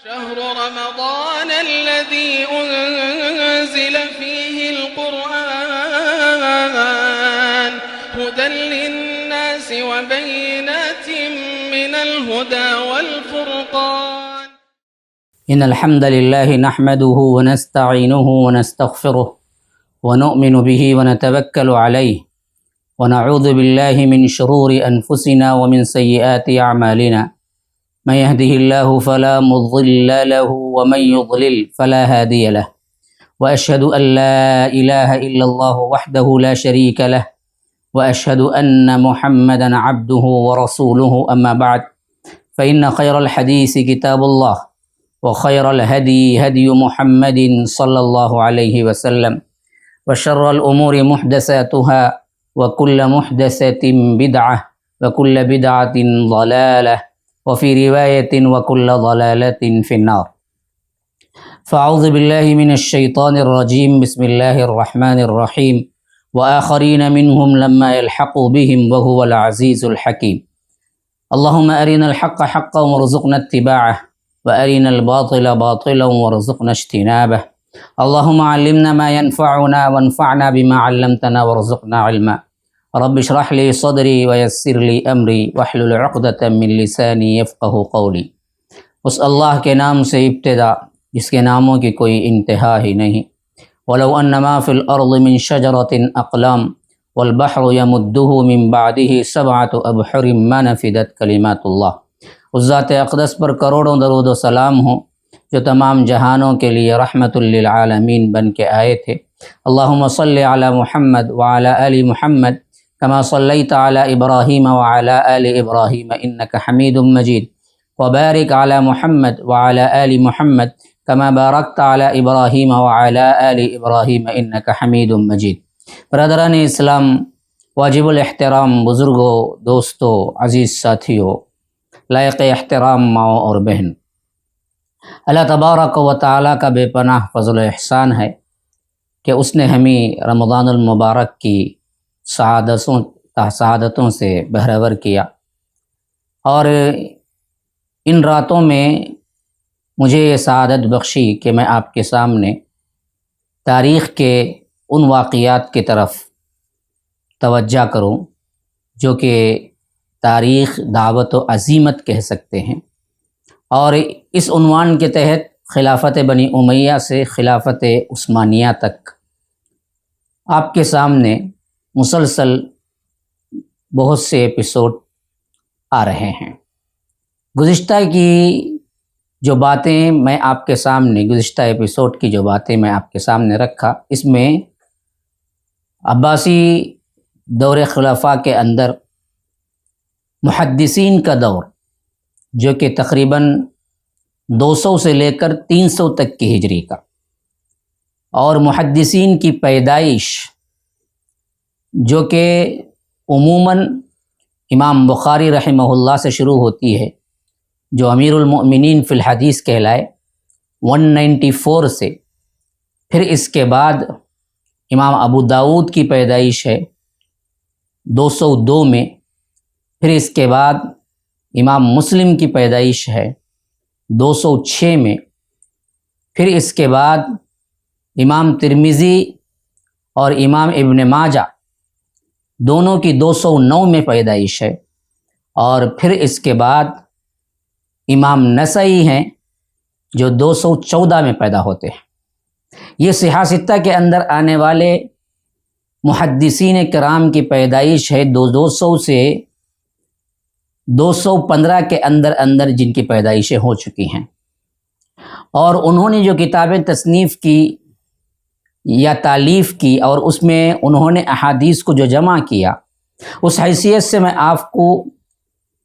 شهر رمضان الذي أنزل فيه القرآن هدى للناس وبينات من الهدى والفرقان. إن الحمد لله نحمده ونستعينه ونستغفره ونؤمن به ونتوكل عليه ونعوذ بالله من شرور أنفسنا ومن سيئات أعمالنا. من يهده الله فلا مضل له ومن يضلل فلا هادي له. وأشهد أن لا إله إلا الله وحده لا شريك له وأشهد أن محمدا عبده ورسوله. أما بعد فإن خير الحديث كتاب الله وخير الهدي هدي محمد صلى الله عليه وسلم وشر الأمور محدثاتها وكل محدثة بدعة وكل بدعة ضلالة وفي رواية وكل ضلالة في النار. فأعوذ بالله من الشيطان الرجيم. بسم الله الرحمن الرحيم. وآخرين منهم لما يلحقوا بهم وهو العزيز الحكيم. اللهم أرنا الحق حقا وارزقنا اتباعه وأرنا الباطل باطلا وارزقنا اجتنابه. اللهم علمنا ما ينفعنا وانفعنا بما علمتنا وارزقنا علما. رب اشرح لي صدري ويسر لي امری واحلل عقدۃ من لسانی یفقہوا قولی. اس اللہ کے نام سے ابتدا جس کے ناموں کی کوئی انتہا ہی نہیں. ولو ان ما فی الارض من شجرۃ اقلام والبحر یمدہ من بعدہ سبعۃ ابحر ما نفدت کلمات اللہ. اس ذات اقدس پر کروڑوں درود و سلام ہوں جو تمام جہانوں کے لیے رحمت للعالمین بن کے آئے تھے. اللہم صلی علی محمد وعلی آل محمد كما صليت على إبراهيم وعلى آل إبراهيم إنك حميد مجيد وبارك على محمد وعلى آل محمد كما باركت على إبراهيم وعلى آل إبراهيم إنك حميد مجيد. برادران اسلام، واجب الاحترام بزرگوں، دوستوں، عزیز ساتھیوں، لائق احترام ماؤں اور بہن، اللہ تبارک و تعالیٰ کا بے پناہ فضل و احسان ہے کہ اس نے ہمیں رمضان المبارک کی سعادتوں سے بہرور کیا، اور ان راتوں میں مجھے یہ سعادت بخشی کہ میں آپ کے سامنے تاریخ کے ان واقعات کی طرف توجہ کروں جو کہ تاریخ دعوت و عزیمت کہہ سکتے ہیں، اور اس عنوان کے تحت خلافت بنی امیہ سے خلافت عثمانیہ تک آپ کے سامنے مسلسل بہت سے ایپیسوڈ آ رہے ہیں. گزشتہ کی جو باتیں میں آپ کے سامنے گزشتہ ایپیسوڈ کی جو باتیں میں آپ کے سامنے رکھا، اس میں عباسی دور خلفاء کے اندر محدثین کا دور جو کہ تقریباً 200 سے لے کر 300 تک کی ہجری کا، اور محدثین کی پیدائش جو کہ عموماً امام بخاری رحمہ اللہ سے شروع ہوتی ہے، جو امیر المؤمنین فی الحدیث کہلائے، 194 سے. پھر اس کے بعد امام ابو داود کی پیدائش ہے 202 میں. پھر اس کے بعد امام مسلم کی پیدائش ہے 206 میں. پھر اس کے بعد امام ترمذی اور امام ابن ماجہ دونوں کی 209 میں پیدائش ہے، اور پھر اس کے بعد امام نسائی ہیں جو 214 میں پیدا ہوتے ہیں. یہ صحاح ستہ کے اندر آنے والے محدثین کرام کی پیدائش ہے 200 سے 215 کے اندر جن کی پیدائشیں ہو چکی ہیں، اور انہوں نے جو کتابیں تصنیف کی یا تالیف کی اور اس میں انہوں نے احادیث کو جو جمع کیا، اس حیثیت سے میں آپ کو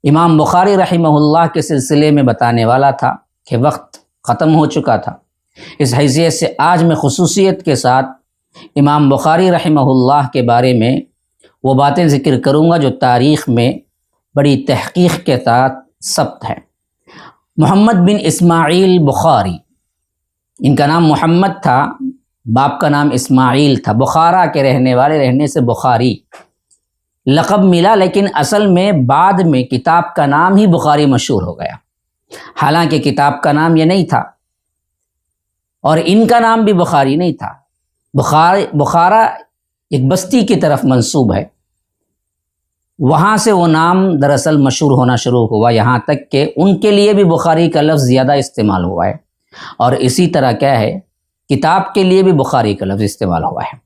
امام بخاری رحمہ اللہ کے سلسلے میں بتانے والا تھا کہ وقت ختم ہو چکا تھا. اس حیثیت سے آج میں خصوصیت کے ساتھ امام بخاری رحمہ اللہ کے بارے میں وہ باتیں ذکر کروں گا جو تاریخ میں بڑی تحقیق کے ساتھ ثبت ہے. محمد بن اسماعیل بخاری، ان کا نام محمد تھا، باپ کا نام اسماعیل تھا، بخارا کے رہنے والے رہنے سے بخاری لقب ملا، لیکن اصل میں بعد میں کتاب کا نام ہی بخاری مشہور ہو گیا. حالانکہ کتاب کا نام یہ نہیں تھا اور ان کا نام بھی بخاری نہیں تھا۔ بخارا ایک بستی کی طرف منسوب ہے، وہاں سے وہ نام دراصل مشہور ہونا شروع ہوا، یہاں تک کہ ان کے لیے بھی بخاری کا لفظ زیادہ استعمال ہوا ہے، اور اسی طرح کیا ہے کتاب کے لیے بھی بخاری کا لفظ استعمال ہوا ہے۔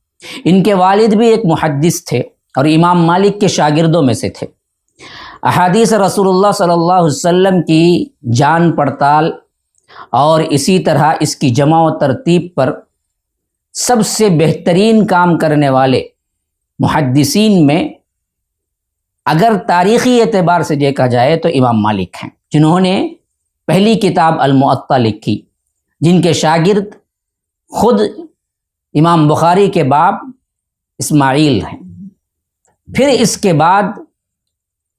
ان کے والد بھی ایک محدث تھے اور امام مالک کے شاگردوں میں سے تھے۔ احادیث رسول اللہ صلی اللہ علیہ وسلم کی جان پڑتال اور اسی طرح اس کی جمع و ترتیب پر سب سے بہترین کام کرنے والے محدثین میں اگر تاریخی اعتبار سے دیکھا جائے تو امام مالک ہیں، جنہوں نے پہلی کتاب الموطا لکھی، جن کے شاگرد خود امام بخاری کے باپ اسماعیل ہیں۔ پھر اس کے بعد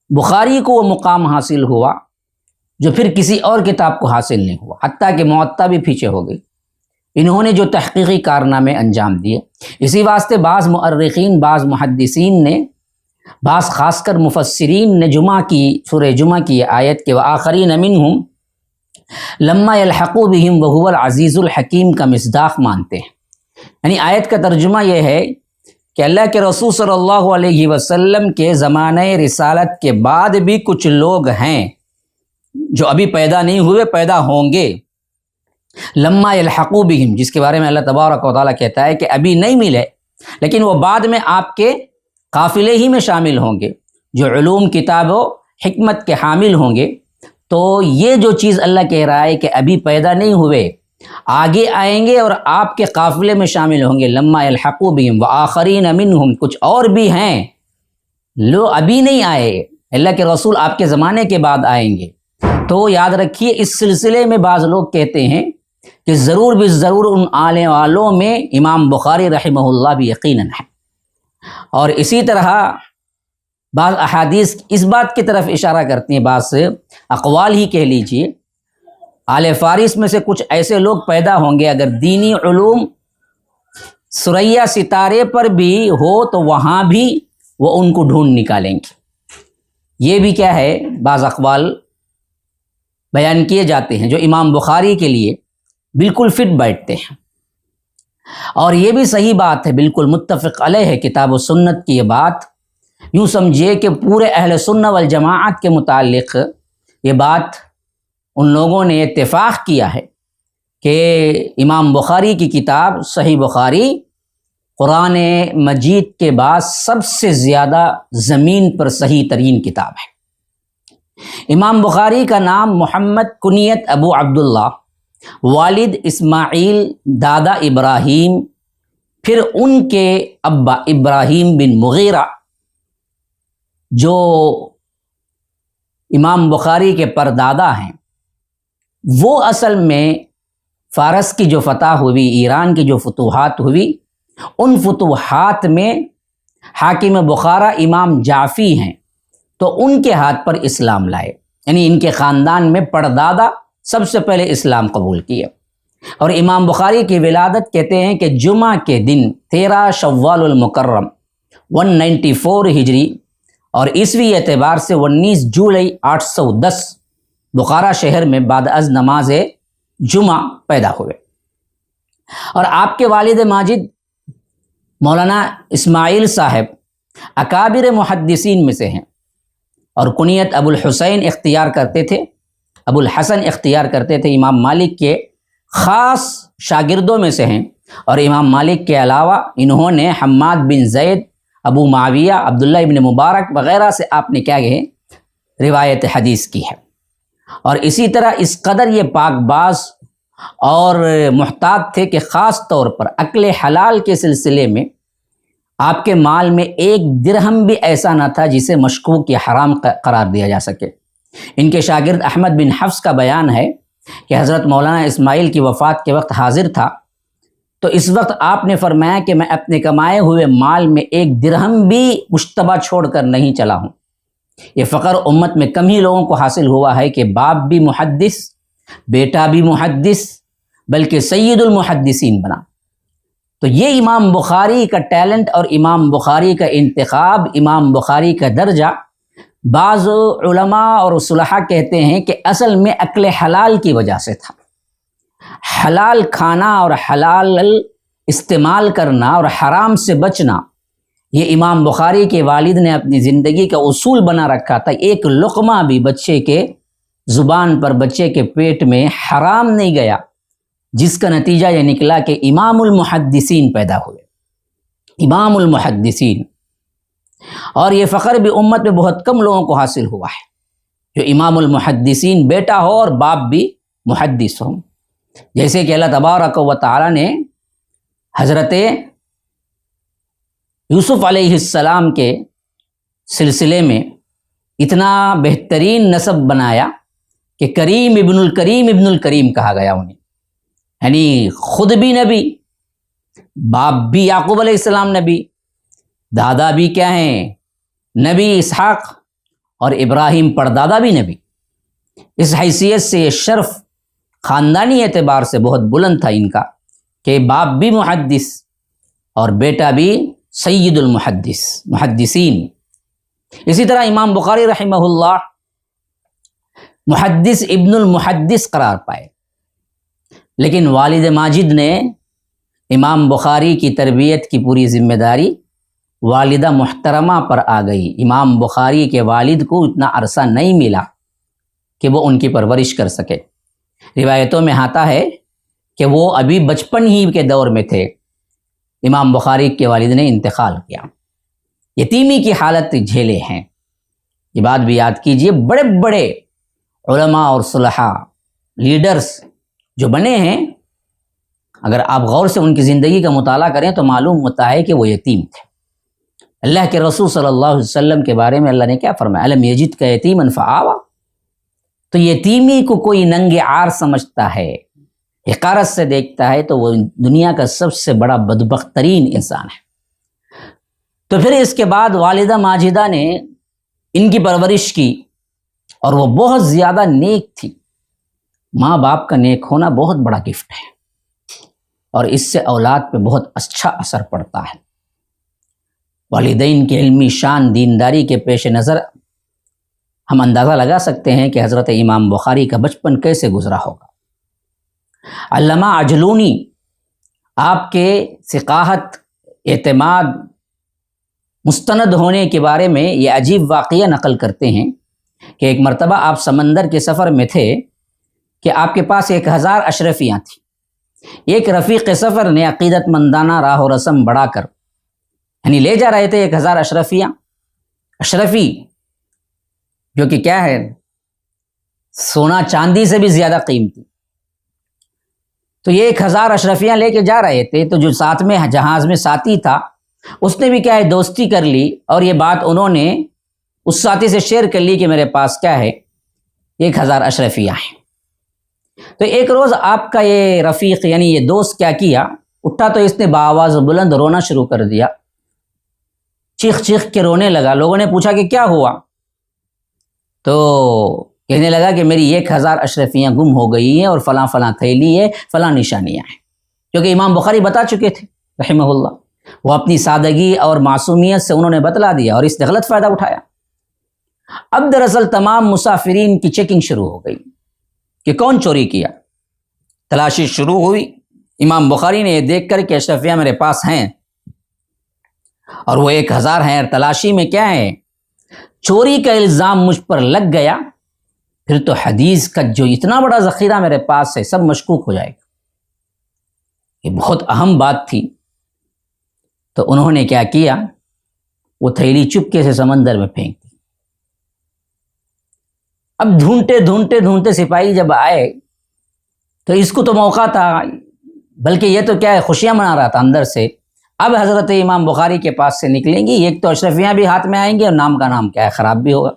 بخاری کو وہ مقام حاصل ہوا جو پھر کسی اور کتاب کو حاصل نہیں ہوا، حتیٰ کہ موطا بھی پیچھے ہو گئی۔ انہوں نے جو تحقیقی کارنامے انجام دیے، اسی واسطے بعض مؤرخین، بعض محدثین نے، بعض خاص کر مفسرین نے سورہ جمعہ کی آیت کے وآخرین منہم لما یلحقوا بہم وہو العزیز الحکیم کا مصداق مانتے ہیں۔ یعنی آیت کا ترجمہ یہ ہے کہ اللہ کے رسول صلی اللہ علیہ وسلم کے زمانہ رسالت کے بعد بھی کچھ لوگ ہیں جو ابھی پیدا نہیں ہوئے، پیدا ہوں گے، لما یلحقوا بہم، جس کے بارے میں اللہ تبارک و تعالیٰ کہتا ہے کہ ابھی نہیں ملے لیکن وہ بعد میں آپ کے قافلے ہی میں شامل ہوں گے، جو علوم، کتاب و حکمت کے حامل ہوں گے۔ تو یہ جو چیز اللہ کہہ رہا ہے کہ ابھی پیدا نہیں ہوئے، آگے آئیں گے اور آپ کے قافلے میں شامل ہوں گے، لما یلحقوا بہم وآخرین منہم، کچھ اور بھی ہیں لو ابھی نہیں آئے، اللہ کے رسول آپ کے زمانے کے بعد آئیں گے۔ تو یاد رکھیے اس سلسلے میں بعض لوگ کہتے ہیں کہ ضرور بالضرور ان آنے والوں میں امام بخاری رحمہ اللہ بھی یقیناً ہے، اور اسی طرح بعض احادیث اس بات کی طرف اشارہ کرتی ہیں، بعض اقوال ہی کہہ لیجئے، آل فارس میں سے کچھ ایسے لوگ پیدا ہوں گے، اگر دینی علوم ثریا ستارے پر بھی ہو تو وہاں بھی وہ ان کو ڈھونڈ نکالیں گے۔ یہ بھی کیا ہے، بعض اقوال بیان کیے جاتے ہیں جو امام بخاری کے لیے بالکل فٹ بیٹھتے ہیں، اور یہ بھی صحیح بات ہے، بالکل متفق علیہ ہے کتاب و سنت کی یہ بات۔ یوں سمجھیے کہ پورے اہل سنہ والجماعت کے متعلق یہ بات ان لوگوں نے اتفاق کیا ہے کہ امام بخاری کی کتاب صحیح بخاری قرآن مجید کے بعد سب سے زیادہ زمین پر صحیح ترین کتاب ہے۔ امام بخاری کا نام محمد، کنیت ابو عبداللہ، والد اسماعیل، دادا ابراہیم، پھر ان کے ابا ابراہیم بن مغیرہ، جو امام بخاری کے پردادا ہیں، وہ اصل میں فارس کی جو فتح ہوئی، ایران کی جو فتوحات ہوئی، ان فتوحات میں حاکم بخارا امام جعفی ہیں، تو ان کے ہاتھ پر اسلام لائے، یعنی ان کے خاندان میں پردادا سب سے پہلے اسلام قبول کیے۔ اور امام بخاری کی ولادت کہتے ہیں کہ جمعہ کے دن 13 شوال المکرم 194 ہجری اور عیسوی اعتبار سے 19 جولائی 810 بخارا شہر میں بعد از نماز جمعہ پیدا ہوئے۔ اور آپ کے والد ماجد مولانا اسماعیل صاحب اکابر محدثین میں سے ہیں، اور کنیت ابو الحسین اختیار کرتے تھے، ابو الحسن اختیار کرتے تھے، امام مالک کے خاص شاگردوں میں سے ہیں۔ اور امام مالک کے علاوہ انہوں نے حماد بن زید، ابو معاویہ، عبداللہ ابن مبارک وغیرہ سے آپ نے کیا کہے روایت حدیث کی ہے۔ اور اسی طرح اس قدر یہ پاک باز اور محتاط تھے کہ خاص طور پر اکل حلال کے سلسلے میں آپ کے مال میں ایک درہم بھی ایسا نہ تھا جسے مشکوک یا حرام قرار دیا جا سکے۔ ان کے شاگرد احمد بن حفص کا بیان ہے کہ حضرت مولانا اسماعیل کی وفات کے وقت حاضر تھا، تو اس وقت آپ نے فرمایا کہ میں اپنے کمائے ہوئے مال میں ایک درہم بھی مشتبہ چھوڑ کر نہیں چلا ہوں۔ یہ فقر امت میں کم ہی لوگوں کو حاصل ہوا ہے کہ باپ بھی محدث، بیٹا بھی محدث، بلکہ سید المحدثین بنا۔ تو یہ امام بخاری کا ٹیلنٹ اور امام بخاری کا انتخاب، امام بخاری کا درجہ بعض علماء اور صلحاء کہتے ہیں کہ اصل میں اکل حلال کی وجہ سے تھا۔ حلال کھانا اور حلال استعمال کرنا اور حرام سے بچنا، یہ امام بخاری کے والد نے اپنی زندگی کا اصول بنا رکھا تھا۔ ایک لقمہ بھی بچے کے زبان پر، بچے کے پیٹ میں حرام نہیں گیا، جس کا نتیجہ یہ نکلا کہ امام المحدثین پیدا ہوئے، امام المحدثین۔ اور یہ فخر بھی امت میں بہت کم لوگوں کو حاصل ہوا ہے، جو امام المحدثین بیٹا ہو اور باپ بھی محدث ہو۔ جیسے کہ اللہ تبارک و تعالی نے حضرت یوسف علیہ السلام کے سلسلے میں اتنا بہترین نسب بنایا کہ کریم ابن الکریم کہا گیا انہیں، یعنی خود بھی نبی، باپ بھی یعقوب علیہ السلام نبی، دادا بھی کیا ہیں نبی اسحاق، اور ابراہیم پردادا بھی نبی۔ اس حیثیت سے یہ شرف خاندانی اعتبار سے بہت بلند تھا ان کا کہ باپ بھی محدث اور بیٹا بھی سید محدثین۔ اسی طرح امام بخاری رحمہ اللہ محدث ابن المحدث قرار پائے، لیکن والد ماجد نے امام بخاری کی تربیت کی پوری ذمہ داری والدہ محترمہ پر آ گئی۔ امام بخاری کے والد کو اتنا عرصہ نہیں ملا کہ وہ ان کی پرورش کر سکے۔ روایتوں میں آتا ہے کہ وہ ابھی بچپن ہی کے دور میں تھے، امام بخاری کے والد نے انتقال کیا، یتیمی کی حالت جھیلے ہیں۔ یہ بات بھی یاد کیجئے، بڑے بڑے علماء اور صلحاء لیڈرز جو بنے ہیں، اگر آپ غور سے ان کی زندگی کا مطالعہ کریں تو معلوم ہوتا ہے کہ وہ یتیم تھے۔ اللہ کے رسول صلی اللہ علیہ وسلم کے بارے میں اللہ نے کیا فرمایا؟ الم یجد کا یتیما فآویٰ۔ تو یتیمی کو کوئی ننگ عار سمجھتا ہے، حقارت سے دیکھتا ہے، تو وہ دنیا کا سب سے بڑا بدبخت ترین انسان ہے۔ تو پھر اس کے بعد والدہ ماجدہ نے ان کی پرورش کی، اور وہ بہت زیادہ نیک تھی۔ ماں باپ کا نیک ہونا بہت بڑا گفٹ ہے، اور اس سے اولاد پہ بہت اچھا اثر پڑتا ہے۔ والدین کی علمی شان، دینداری کے پیش نظر ہم اندازہ لگا سکتے ہیں کہ حضرت امام بخاری کا بچپن کیسے گزرا ہوگا۔ علامہ عجلونی آپ کے ثقاہت، اعتماد، مستند ہونے کے بارے میں یہ عجیب واقعہ نقل کرتے ہیں کہ ایک مرتبہ آپ سمندر کے سفر میں تھے کہ آپ کے پاس 1000 اشرفیاں تھیں۔ ایک رفیق سفر نے عقیدت مندانہ راہ و رسم بڑھا کر، یعنی لے جا رہے تھے 1000 اشرفیاں، اشرفی جو کہ کیا ہے سونا چاندی سے بھی زیادہ قیمتی۔ تو یہ 1000 اشرفیاں لے کے جا رہے تھے، تو جو ساتھ میں جہاز میں ساتھی تھا اس نے بھی کیا ہے دوستی کر لی، اور یہ بات انہوں نے اس ساتھی سے شیئر کر لی کہ میرے پاس کیا ہے 1000 اشرفیاں ہیں۔ تو ایک روز آپ کا یہ رفیق یعنی یہ دوست کیا کیا، اٹھا تو اس نے بآواز بلند رونا شروع کر دیا، چیخ چیخ کے رونے لگا۔ لوگوں نے پوچھا کہ کیا ہوا؟ تو کہنے لگا کہ میری 1000 اشرفیاں گم ہو گئی ہیں، اور فلاں فلاں تھیلی ہے، فلاں نشانیاں ہیں، کیونکہ امام بخاری بتا چکے تھے رحمہ اللہ۔ وہ اپنی سادگی اور معصومیت سے انہوں نے بتلا دیا، اور اس نے غلط فائدہ اٹھایا۔ اب دراصل تمام مسافرین کی چیکنگ شروع ہو گئی کہ کون چوری کیا۔ تلاشی شروع ہوئی۔ امام بخاری نے یہ دیکھ کر کہ اشرفیاں میرے پاس ہیں اور وہ 1000 ہیں، اور تلاشی میں کیا ہے چوری کا الزام مجھ پر لگ گیا، پھر تو حدیث کا جو اتنا بڑا ذخیرہ میرے پاس ہے سب مشکوک ہو جائے گا۔ یہ بہت اہم بات تھی۔ تو انہوں نے کیا کیا، وہ تھیلی چپکے سے سمندر میں پھینک دی۔ اب ڈھونڈتے سپاہی جب آئے تو اس کو تو موقع تھا، بلکہ یہ تو کیا ہے خوشیاں منا رہا تھا اندر سے۔ اب حضرت امام بخاری کے پاس سے نکلیں گی، ایک تو اشرفیاں بھی ہاتھ میں آئیں گے، اور نام کا نام کیا ہے خراب بھی ہوگا۔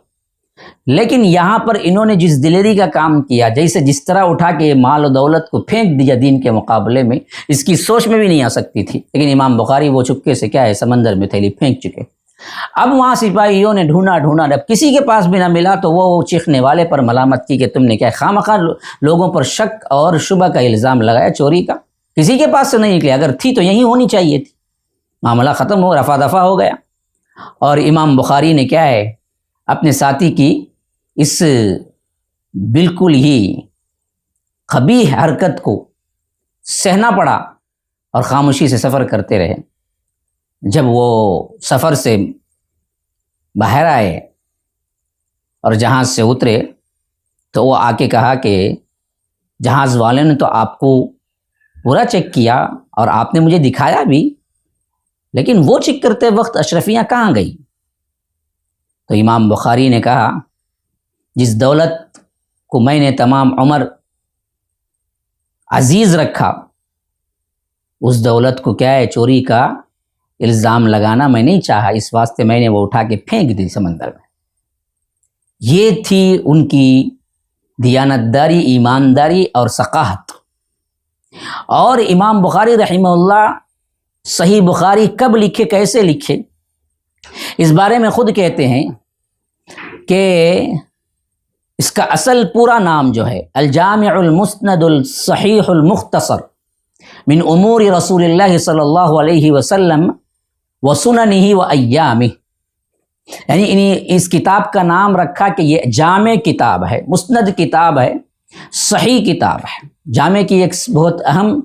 لیکن یہاں پر انہوں نے جس دلیری کا کام کیا، جس طرح اٹھا کے مال و دولت کو پھینک دیا دین کے مقابلے میں، اس کی سوچ میں بھی نہیں آ سکتی تھی، لیکن امام بخاری وہ چپکے سے کیا ہے سمندر میں تھیلی پھینک چکے۔ اب وہاں سپاہیوں نے ڈھونڈا، جب کسی کے پاس بھی نہ ملا تو وہ چیخنے والے پر ملامت کی کہ تم نے کیا خواہ لوگوں پر شک اور شبہ کا الزام لگایا چوری کا، کسی کے پاس سے نہیں نکلی، اگر تھی تو یہی ہونی چاہیے تھی۔ معاملہ ختم ہو، رفع دفع ہو گیا، اور امام بخاری نے کیا ہے اپنے ساتھی کی اس بالکل ہی قبیح حرکت کو سہنا پڑا اور خاموشی سے سفر کرتے رہے۔ جب وہ سفر سے باہر آئے اور جہاز سے اترے تو وہ آ کے کہا کہ جہاز والے نے تو آپ کو پورا چیک کیا اور آپ نے مجھے دکھایا بھی، لیکن وہ چیک کرتے وقت اشرفیاں کہاں گئی؟ تو امام بخاری نے کہا جس دولت کو میں نے تمام عمر عزیز رکھا، اس دولت کو کیا ہے چوری کا الزام لگانا میں نہیں چاہا، اس واسطے میں نے وہ اٹھا کے پھینک دی سمندر میں۔ یہ تھی ان کی دیانتداری، ایمانداری اور ثقافت۔ اور امام بخاری رحمہ اللہ صحیح بخاری کب لکھے، کیسے لکھے، اس بارے میں خود کہتے ہیں کہ اس کا اصل پورا نام جو ہے الجامع المسند الصحیح المختصر من امور رسول اللہ صلی اللہ علیہ وسلم وسننہ وایامہ، یعنی اس کتاب کا نام رکھا کہ یہ جامع کتاب ہے، مسند کتاب ہے، صحیح کتاب ہے۔ جامع کی ایک بہت اہم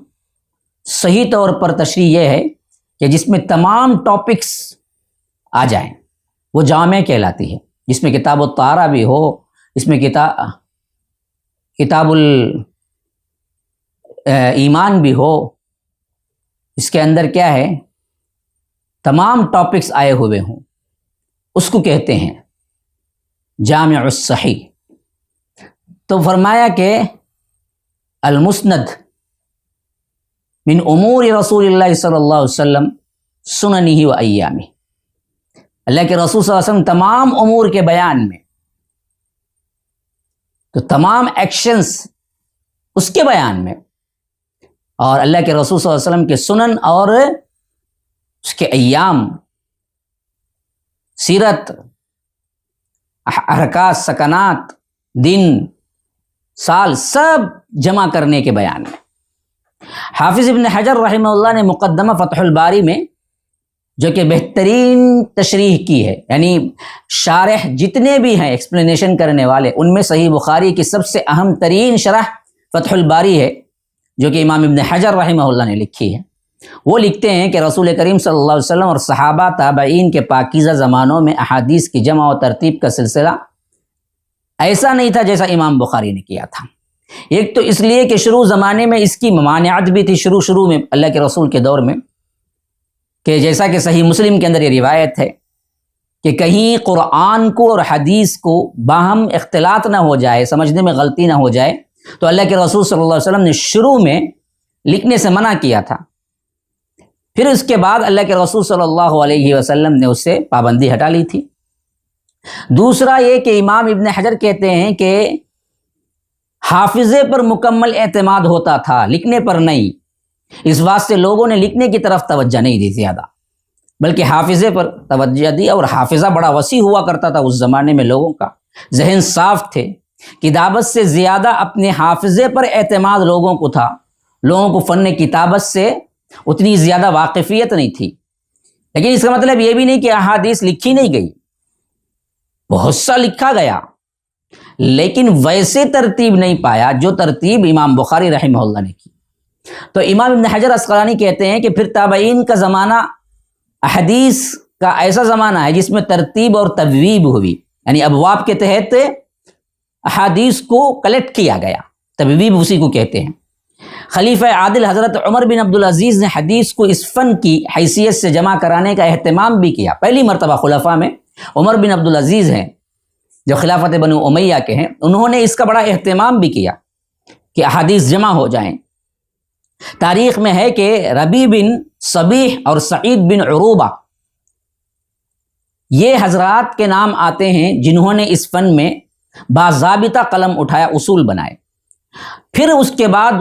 صحیح طور پر تشریح یہ ہے کہ جس میں تمام ٹاپکس آ جائیں وہ جامع کہلاتی ہے، جس میں کتاب الطہارہ بھی ہو، اس میں کتاب ایمان بھی ہو، اس کے اندر کیا ہے تمام ٹاپکس آئے ہوئے ہوں، اس کو کہتے ہیں جامع الصحیح۔ تو فرمایا کہ المسند من امور رسول اللہ صلی اللہ علیہ وسلم سننہ و ایامہ، اللہ کے رسول صلی اللہ علیہ وسلم تمام امور کے بیان میں، تو تمام ایکشنز اس کے بیان میں، اور اللہ کے رسول صلی اللہ علیہ وسلم کے سنن اور اس کے ایام، سیرت، حرکات، سکنات، دن، سال، سب جمع کرنے کے بیان میں۔ حافظ ابن حجر رحمہ اللہ نے مقدمہ فتح الباری میں جو کہ بہترین تشریح کی ہے، یعنی شارح جتنے بھی ہیں ایکسپلینیشن کرنے والے، ان میں صحیح بخاری کی سب سے اہم ترین شرح فتح الباری ہے جو کہ امام ابن حجر رحمہ اللہ نے لکھی ہے۔ وہ لکھتے ہیں کہ رسول کریم صلی اللہ علیہ وسلم اور صحابہ تابعین کے پاکیزہ زمانوں میں احادیث کی جمع و ترتیب کا سلسلہ ایسا نہیں تھا جیسا امام بخاری نے کیا تھا۔ ایک تو اس لیے کہ شروع زمانے میں اس کی ممانعت بھی تھی، شروع میں اللہ کے رسول کے دور میں، کہ جیسا کہ صحیح مسلم کے اندر یہ روایت ہے کہ کہیں قرآن کو اور حدیث کو باہم اختلاط نہ ہو جائے، سمجھنے میں غلطی نہ ہو جائے، تو اللہ کے رسول صلی اللہ علیہ وسلم نے شروع میں لکھنے سے منع کیا تھا۔ پھر اس کے بعد اللہ کے رسول صلی اللہ علیہ وسلم نے اس سے پابندی ہٹا لی تھی۔ دوسرا یہ کہ امام ابن حجر کہتے ہیں کہ حافظے پر مکمل اعتماد ہوتا تھا، لکھنے پر نہیں، اس واسطے لوگوں نے لکھنے کی طرف توجہ نہیں دی زیادہ، بلکہ حافظے پر توجہ دی، اور حافظہ بڑا وسیع ہوا کرتا تھا اس زمانے میں، لوگوں کا ذہن صاف تھے، کتابت سے زیادہ اپنے حافظے پر اعتماد لوگوں کو تھا، لوگوں کو فن کتابت سے اتنی زیادہ واقفیت نہیں تھی۔ لیکن اس کا مطلب یہ بھی نہیں کہ احادیث لکھی نہیں گئی، بہت سا لکھا گیا، لیکن ویسے ترتیب نہیں پایا جو ترتیب امام بخاری رحمہ اللہ نے کی۔ تو امام ابن حجر اسقلانی کہتے ہیں کہ پھر تابعین کا زمانہ احادیث کا ایسا زمانہ ہے جس میں ترتیب اور تبویب ہوئی، یعنی ابواب کے تحت احادیث کو کلیکٹ کیا گیا، تبویب اسی کو کہتے ہیں۔ خلیفہ عادل حضرت عمر بن عبدالعزیز نے حدیث کو اس فن کی حیثیت سے جمع کرانے کا اہتمام بھی کیا۔ پہلی مرتبہ خلفاء میں عمر بن عبدالعزیز ہیں جو خلافت بنو امیہ کے ہیں، انہوں نے اس کا بڑا اہتمام بھی کیا کہ احادیث جمع ہو جائیں۔ تاریخ میں ہے کہ ربیع بن صبیح اور سعید بن عروبہ یہ حضرات کے نام آتے ہیں جنہوں نے اس فن میں باضابطہ قلم اٹھایا، اصول بنائے۔ پھر اس کے بعد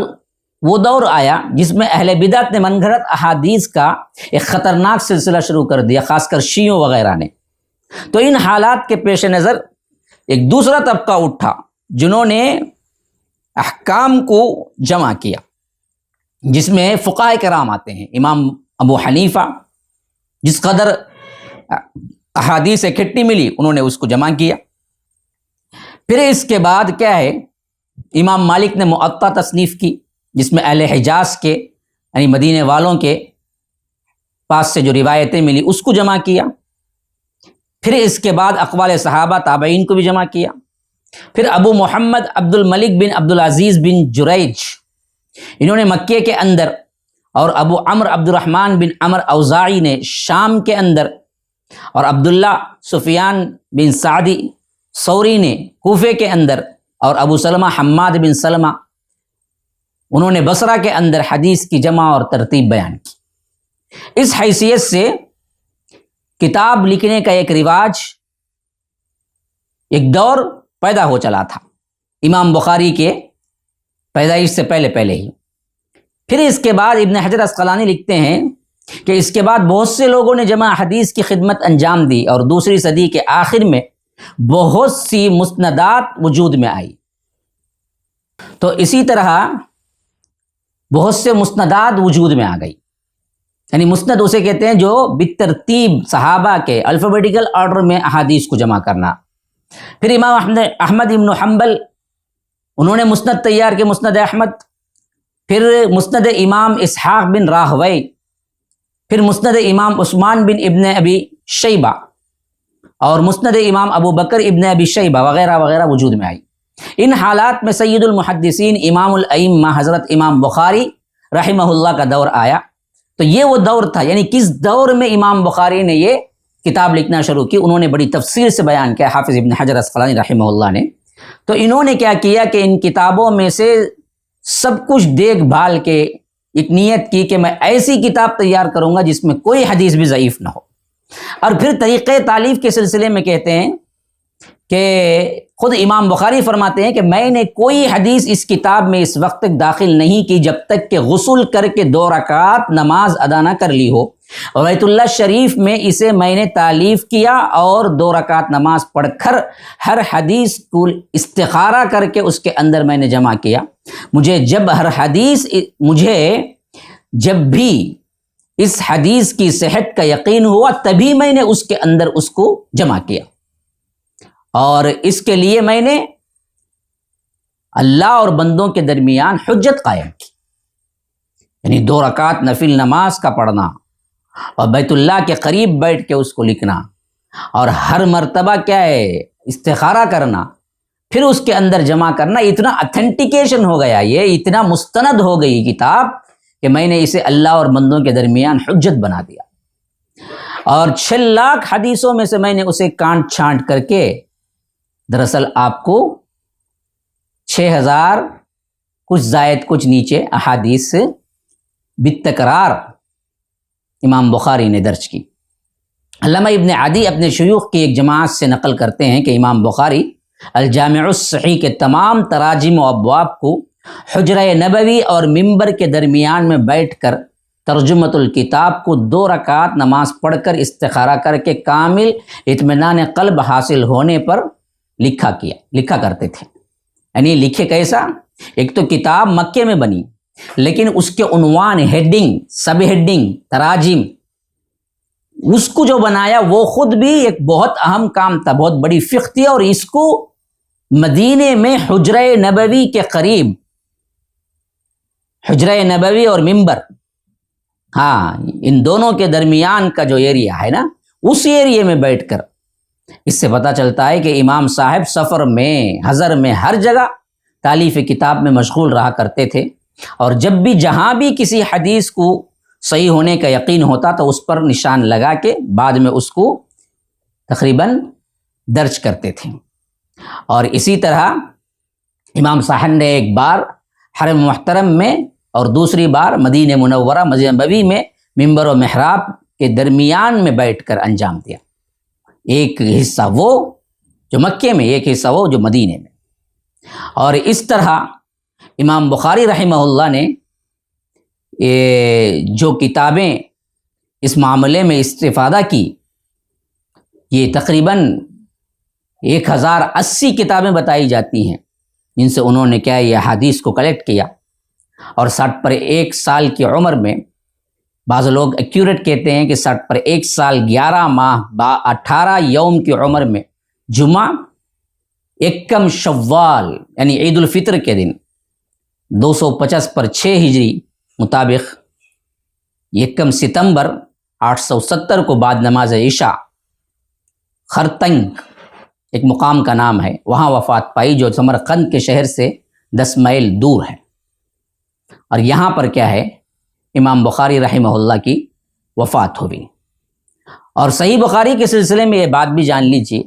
وہ دور آیا جس میں اہل بدعت نے من گھڑت احادیث کا ایک خطرناک سلسلہ شروع کر دیا، خاص کر شیعوں وغیرہ نے۔ تو ان حالات کے پیش نظر ایک دوسرا طبقہ اٹھا جنہوں نے احکام کو جمع کیا، جس میں فقہاء کرام آتے ہیں۔ امام ابو حنیفہ جس قدر احادیث اکٹھی ملی انہوں نے اس کو جمع کیا۔ پھر اس کے بعد کیا ہے، امام مالک نے موطا تصنیف کی، جس میں اہل حجاز کے یعنی مدینے والوں کے پاس سے جو روایتیں ملی اس کو جمع کیا۔ پھر اس کے بعد اقوال صحابہ تابعین کو بھی جمع کیا۔ پھر ابو محمد عبد الملک بن عبد العزیز بن جریج انہوں نے مکے کے اندر، اور ابو عمر عبد الرحمن بن عمر اوزاعی نے شام کے اندر، اور عبداللہ سفیان بن سعدی ثوری نے کوفے کے اندر، اور ابو سلمہ حماد بن سلمہ انہوں نے بصرہ کے اندر حدیث کی جمع اور ترتیب بیان کی۔ اس حیثیت سے کتاب لکھنے کا ایک رواج، ایک دور پیدا ہو چلا تھا امام بخاری کے پیدائش سے پہلے ہی۔ پھر اس کے بعد ابن حجر عسقلانی لکھتے ہیں کہ اس کے بعد بہت سے لوگوں نے جمع حدیث کی خدمت انجام دی، اور دوسری صدی کے آخر میں بہت سی مستندات وجود میں آئی۔ تو اسی طرح بہت سے مستندات وجود میں آ گئی، یعنی مسند اسے کہتے ہیں جو بالترتیب صحابہ کے الفابیٹیکل آرڈر میں احادیث کو جمع کرنا۔ پھر امام احمد بن حنبل انہوں نے مسند تیار کے، مسند احمد، پھر مسند امام اسحاق بن راہوی، پھر مسند امام عثمان بن ابن ابی شیبہ، اور مسند امام ابو بکر ابن ابی شیبہ وغیرہ وغیرہ وجود میں آئی۔ ان حالات میں سید المحدثین امام الائمہ حضرت امام بخاری رحمہ اللہ کا دور آیا۔ تو یہ وہ دور تھا، یعنی کس دور میں امام بخاری نے یہ کتاب لکھنا شروع کی، انہوں نے بڑی تفصیل سے بیان کیا حافظ ابن حجر عسقلانی رحمہ اللہ نے۔ تو انہوں نے کیا کیا کہ ان کتابوں میں سے سب کچھ دیکھ بھال کے ایک نیت کی کہ میں ایسی کتاب تیار کروں گا جس میں کوئی حدیث بھی ضعیف نہ ہو۔ اور پھر طریقے تالیف کے سلسلے میں کہتے ہیں کہ خود امام بخاری فرماتے ہیں کہ میں نے کوئی حدیث اس کتاب میں اس وقت تک داخل نہیں کی جب تک کہ غسل کر کے 2 رکعات نماز ادا نہ کر لی ہو، اور بیت اللہ شریف میں اسے میں نے تالیف کیا اور 2 رکعات نماز پڑھ کر ہر حدیث کو استخارہ کر کے اس کے اندر میں نے جمع کیا۔ مجھے جب بھی اس حدیث کی صحت کا یقین ہوا تبھی میں نے اس کے اندر اس کو جمع کیا، اور اس کے لیے میں نے اللہ اور بندوں کے درمیان حجت قائم کی، یعنی 2 رکعت نفل نماز کا پڑھنا اور بیت اللہ کے قریب بیٹھ کے اس کو لکھنا، اور ہر مرتبہ کیا ہے استخارہ کرنا، پھر اس کے اندر جمع کرنا۔ اتنا اتھینٹیکیشن ہو گیا، یہ اتنا مستند ہو گئی کتاب کہ میں نے اسے اللہ اور بندوں کے درمیان حجت بنا دیا، اور 6 لاکھ حدیثوں میں سے میں نے اسے کانٹ چھانٹ کر کے دراصل آپ کو 6000 کچھ زائد کچھ نیچے احادیث بالتکرار امام بخاری نے درج کی۔ علامہ ابن عدی اپنے شیوخ کی ایک جماعت سے نقل کرتے ہیں کہ امام بخاری الجامع الصحیح کے تمام تراجم و ابواب کو حجرہ نبوی اور ممبر کے درمیان میں بیٹھ کر ترجمۃ الکتاب کو 2 رکعات نماز پڑھ کر استخارہ کر کے کامل اطمینان قلب حاصل ہونے پر لکھا کرتے تھے۔ یعنی لکھے کیسا؟ ایک تو کتاب مکے میں بنی، لیکن اس کے عنوان، ہیڈنگ، سب ہیڈنگ، تراجم، اس کو جو بنایا وہ خود بھی ایک بہت اہم کام تھا، بہت بڑی فقہ تھی، اور اس کو مدینے میں حجرہ نبوی کے قریب، حجرہ نبوی اور ممبر، ان دونوں کے درمیان کا جو ایریا ہے نا، اس ایریے میں بیٹھ کر، اس سے پتہ چلتا ہے کہ امام صاحب سفر میں، حضر میں، ہر جگہ تالیف کتاب میں مشغول رہا کرتے تھے، اور جب بھی جہاں بھی کسی حدیث کو صحیح ہونے کا یقین ہوتا تو اس پر نشان لگا کے بعد میں اس کو تقریباً درج کرتے تھے۔ اور اسی طرح امام صاحب نے ایک بار حرم محترم میں اور دوسری بار مدینہ منورہ مسجد نبوی میں ممبر و محراب کے درمیان میں بیٹھ کر انجام دیا، ایک حصہ وہ جو مکے میں، ایک حصہ وہ جو مدینے میں۔ اور اس طرح امام بخاری رحمہ اللہ نے جو کتابیں اس معاملے میں استفادہ کی، یہ تقریباً 1080 کتابیں بتائی جاتی ہیں، جن سے انہوں نے کیا یہ حدیث کو کلیکٹ کیا، اور 60 پر 1 سال کی عمر میں بعض لوگ ایکوریٹ کہتے ہیں کہ 60 پر 1 سال 11 ماہ 18 یوم کی عمر میں جمعہ یکم شوال یعنی عید الفطر کے دن 250 پر 6 ہجری مطابق یکم ستمبر 870 کو بعد نماز عشاء خرتنگ ایک مقام کا نام ہے، وہاں وفات پائی جو سمرقند کے شہر سے 10 میل دور ہے۔ اور یہاں پر کیا ہے، امام بخاری رحمہ اللہ کی وفات ہوئی۔ اور صحیح بخاری کے سلسلے میں یہ بات بھی جان لیجیے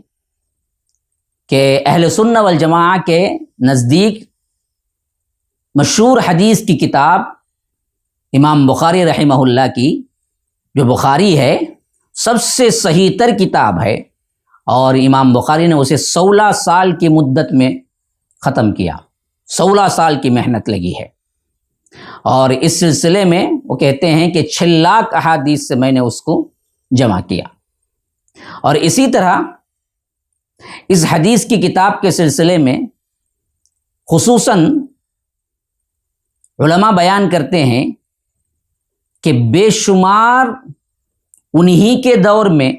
کہ اہل سنہ والجماعہ کے نزدیک مشہور حدیث کی کتاب امام بخاری رحمہ اللہ کی جو بخاری ہے سب سے صحیح تر کتاب ہے، اور امام بخاری نے اسے 16 سال کی مدت میں ختم کیا، 16 سال کی محنت لگی ہے۔ اور اس سلسلے میں وہ کہتے ہیں کہ 6 لاکھ احادیث سے میں نے اس کو جمع کیا۔ اور اسی طرح اس حدیث کی کتاب کے سلسلے میں خصوصاً علماء بیان کرتے ہیں کہ بے شمار انہی کے دور میں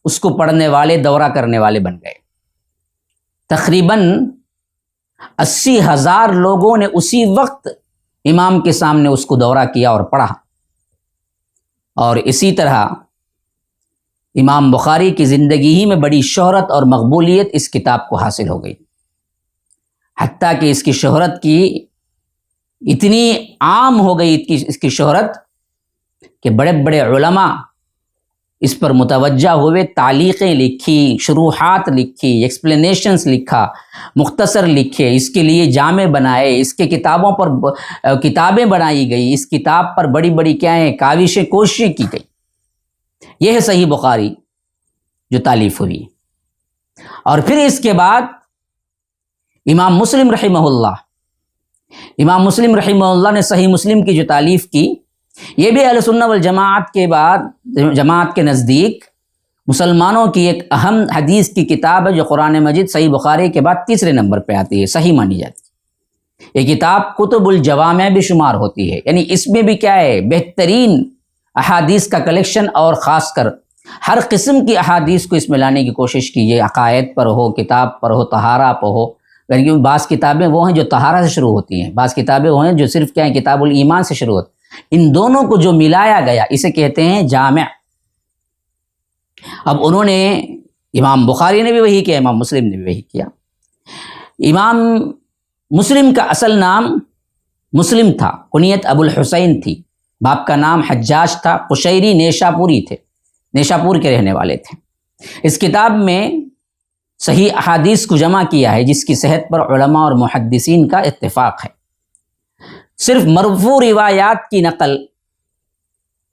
اس کو پڑھنے والے دورہ کرنے والے بن گئے۔ تقریباً 80,000 لوگوں نے اسی وقت امام کے سامنے اس کو دورہ کیا اور پڑھا۔ اور اسی طرح امام بخاری کی زندگی ہی میں بڑی شہرت اور مقبولیت اس کتاب کو حاصل ہو گئی، حتیٰ کہ اس کی شہرت کی اتنی عام ہو گئی اس کی شہرت کہ بڑے بڑے علماء اس پر متوجہ ہوئے، تعلیقیں لکھی، شروحات لکھی، ایکسپلینیشنز لکھا، مختصر لکھے، اس کے لیے جامع بنائے، اس کے کتابوں پر کتابیں بنائی گئی، اس کتاب پر بڑی بڑی کیا ہیں کاوشیں کوششیں کی گئی۔ یہ ہے صحیح بخاری جو تالیف ہوئی۔ اور پھر اس کے بعد امام مسلم رحمہ اللہ نے صحیح مسلم کی جو تالیف کی، یہ بھی اہل سنہ والجماعت کے بعد جماعت کے نزدیک مسلمانوں کی ایک اہم حدیث کی کتاب ہے، جو قرآن مجید صحیح بخاری کے بعد 3 نمبر پہ آتی ہے، صحیح مانی جاتی ہے۔ یہ کتاب کتب الجوامع بھی شمار ہوتی ہے، یعنی اس میں بھی کیا ہے بہترین احادیث کا کلیکشن، اور خاص کر ہر قسم کی احادیث کو اس میں لانے کی کوشش کیجیے، عقائد پر ہو، کتاب پر ہو، طہارہ پر ہو۔ کیونکہ بعض کتابیں وہ ہیں جو طہارہ سے شروع ہوتی ہیں، بعض کتابیں وہ ہیں جو صرف کیا ہیں کتاب الایمان سے شروع ہوتی ہیں۔ ان دونوں کو جو ملایا گیا اسے کہتے ہیں جامع۔ اب انہوں نے امام بخاری نے بھی وہی کیا، امام مسلم نے بھی وہی کیا۔ امام مسلم کا اصل نام مسلم تھا، کنیت ابو الحسین تھی، باپ کا نام حجاج تھا، قشیری نیشاپوری تھے، نیشاپور کے رہنے والے تھے۔ اس کتاب میں صحیح احادیث کو جمع کیا ہے جس کی صحت پر علماء اور محدثین کا اتفاق ہے۔ صرف مرفوع روایات کی نقل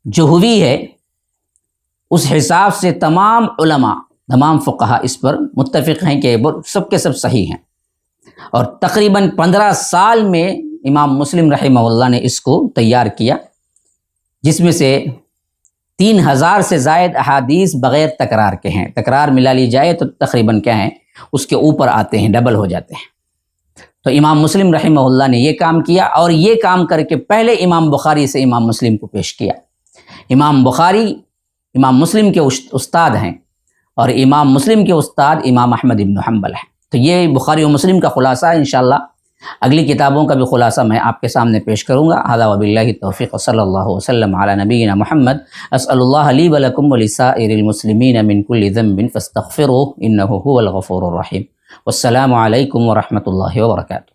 جو ہوئی ہے اس حساب سے تمام علماء، تمام فقہا اس پر متفق ہیں کہ سب کے سب صحیح ہیں۔ اور تقریباً 15 سال میں امام مسلم رحمہ اللہ نے اس کو تیار کیا، جس میں سے 3000 سے زائد احادیث بغیر تکرار کے ہیں۔ تکرار ملا لی جائے تو تقریباً کیا ہیں اس کے اوپر آتے ہیں، ڈبل ہو جاتے ہیں۔ تو امام مسلم رحمہ اللہ نے یہ کام کیا، اور یہ کام کر کے پہلے امام بخاری سے امام مسلم کو پیش کیا۔ امام بخاری امام مسلم کے استاد ہیں، اور امام مسلم کے استاد امام احمد بن حنبل ہیں۔ تو یہ بخاری و مسلم کا خلاصہ ہے۔ انشاءاللہ اگلی کتابوں کا بھی خلاصہ میں آپ کے سامنے پیش کروں گا۔ ھذا وباللہ التوفیق، صلی اللہ وسلم علی نبینا محمد۔ اسأل اللہ لی ولکم ولسائر المسلمین من کل ذنب فاستغفروہ انہ هو الغفور الرحیم۔ والسلام علیکم ورحمۃ اللہ وبرکاتہ۔